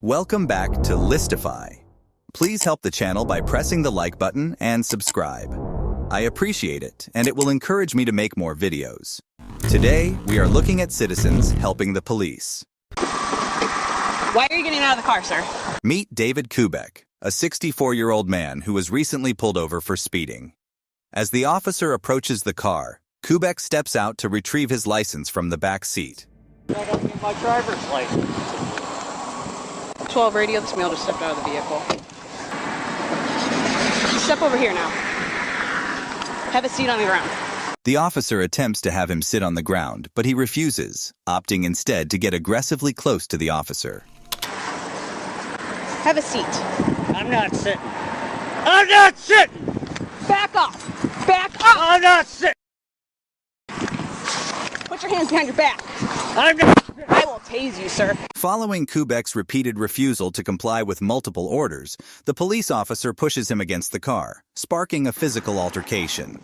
Welcome back to Listify. Please help the channel by pressing the like button and subscribe. I appreciate it, and it will encourage me to make more videos. Today, we are looking at citizens helping the police. Why are you getting out of the car, sir? Meet David Kubek, a 64-year-old man who was recently pulled over for speeding. As the officer approaches the car, Kubek steps out to retrieve his license from the back seat. I don't need my driver's license. 12 radio, this male just stepped out of the vehicle. Step over here now. Have a seat on the ground. The officer attempts to have him sit on the ground, but he refuses, opting instead to get aggressively close to the officer. Have a seat. I'm not sitting. I'm not sitting! Back off! Back up! I'm not sitting! Put your hands behind your back. I'm not sitting! I will tase you, sir. Following Kubek's repeated refusal to comply with multiple orders, the police officer pushes him against the car, sparking a physical altercation.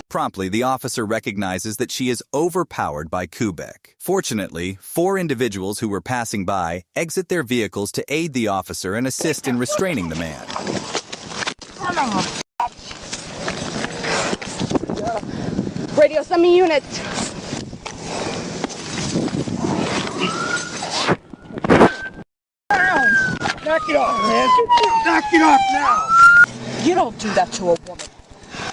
Promptly, the officer recognizes that she is overpowered by Kubek. Fortunately, 4 individuals who were passing by exit their vehicles to aid the officer and assist in restraining the man. Radio, send me units. Knock it off, man! Knock it off now! You don't do that to a woman.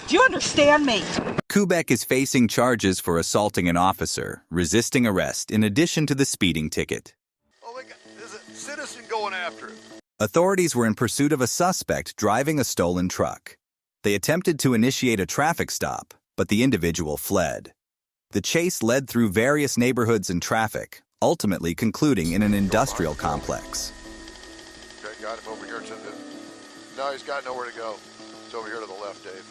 Do you understand me? Kubek is facing charges for assaulting an officer, resisting arrest, in addition to the speeding ticket. Oh my God, there's a citizen going after him. Authorities were in pursuit of a suspect driving a stolen truck. They attempted to initiate a traffic stop, but the individual fled. The chase led through various neighborhoods and traffic, ultimately concluding in an industrial complex. Okay, got him over here. No, he's got nowhere to go. It's over here to the left, Dave.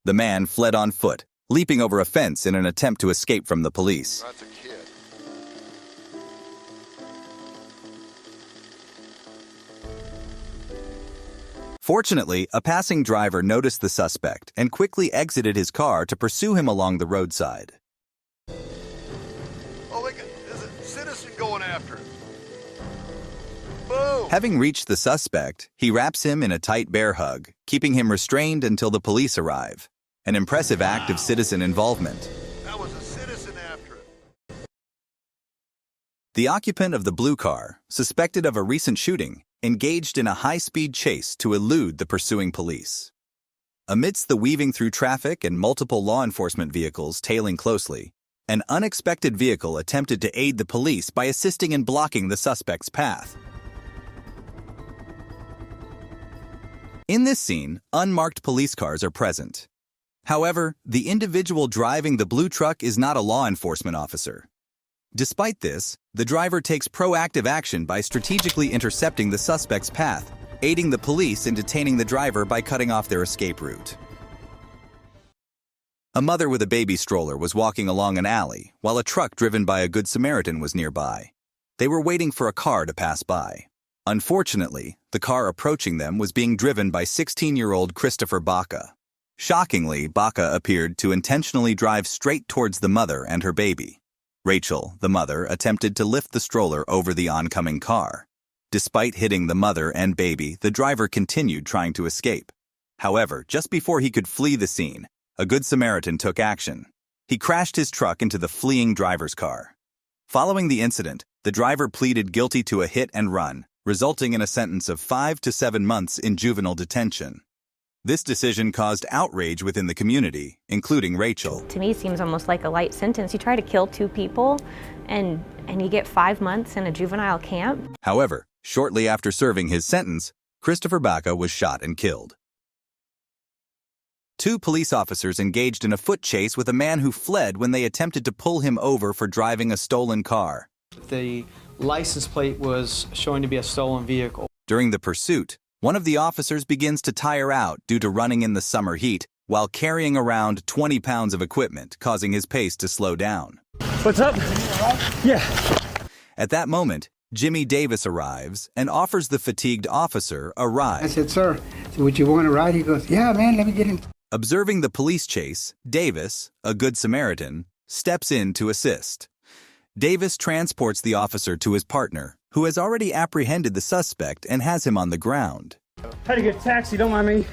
The man fled on foot, leaping over a fence in an attempt to escape from the police. That's a kid. Fortunately, a passing driver noticed the suspect and quickly exited his car to pursue him along the roadside. Oh my God, there's a citizen going after him. Boom! Having reached the suspect, he wraps him in a tight bear hug, keeping him restrained until the police arrive. An impressive act of citizen involvement. That was a citizen after him. The occupant of the blue car, suspected of a recent shooting, engaged in a high-speed chase to elude the pursuing police. Amidst the weaving through traffic and multiple law enforcement vehicles tailing closely, an unexpected vehicle attempted to aid the police by assisting in blocking the suspect's path. In this scene, unmarked police cars are present. However, the individual driving the blue truck is not a law enforcement officer. Despite this, the driver takes proactive action by strategically intercepting the suspect's path, aiding the police in detaining the driver by cutting off their escape route. A mother with a baby stroller was walking along an alley, while a truck driven by a Good Samaritan was nearby. They were waiting for a car to pass by. Unfortunately, the car approaching them was being driven by 16-year-old Christopher Baca. Shockingly, Baca appeared to intentionally drive straight towards the mother and her baby. Rachel, the mother, attempted to lift the stroller over the oncoming car. Despite hitting the mother and baby, the driver continued trying to escape. However, just before he could flee the scene, a Good Samaritan took action. He crashed his truck into the fleeing driver's car. Following the incident, the driver pleaded guilty to a hit and run, resulting in a sentence of 5 to 7 months in juvenile detention. This decision caused outrage within the community, including Rachel. To me, it seems almost like a light sentence. You try to kill 2 people, and you get 5 months in a juvenile camp. However, shortly after serving his sentence, Christopher Baca was shot and killed. 2 police officers engaged in a foot chase with a man who fled when they attempted to pull him over for driving a stolen car. The license plate was showing to be a stolen vehicle. During the pursuit, one of the officers begins to tire out due to running in the summer heat while carrying around 20 pounds of equipment, causing his pace to slow down. What's up? Yeah. At that moment, Jimmy Davis arrives and offers the fatigued officer a ride. I said, sir, would you want a ride? He goes, yeah, man, let me get in. Observing the police chase, Davis, a Good Samaritan, steps in to assist. Davis transports the officer to his partner, who has already apprehended the suspect and has him on the ground. Had to get a taxi, don't mind me.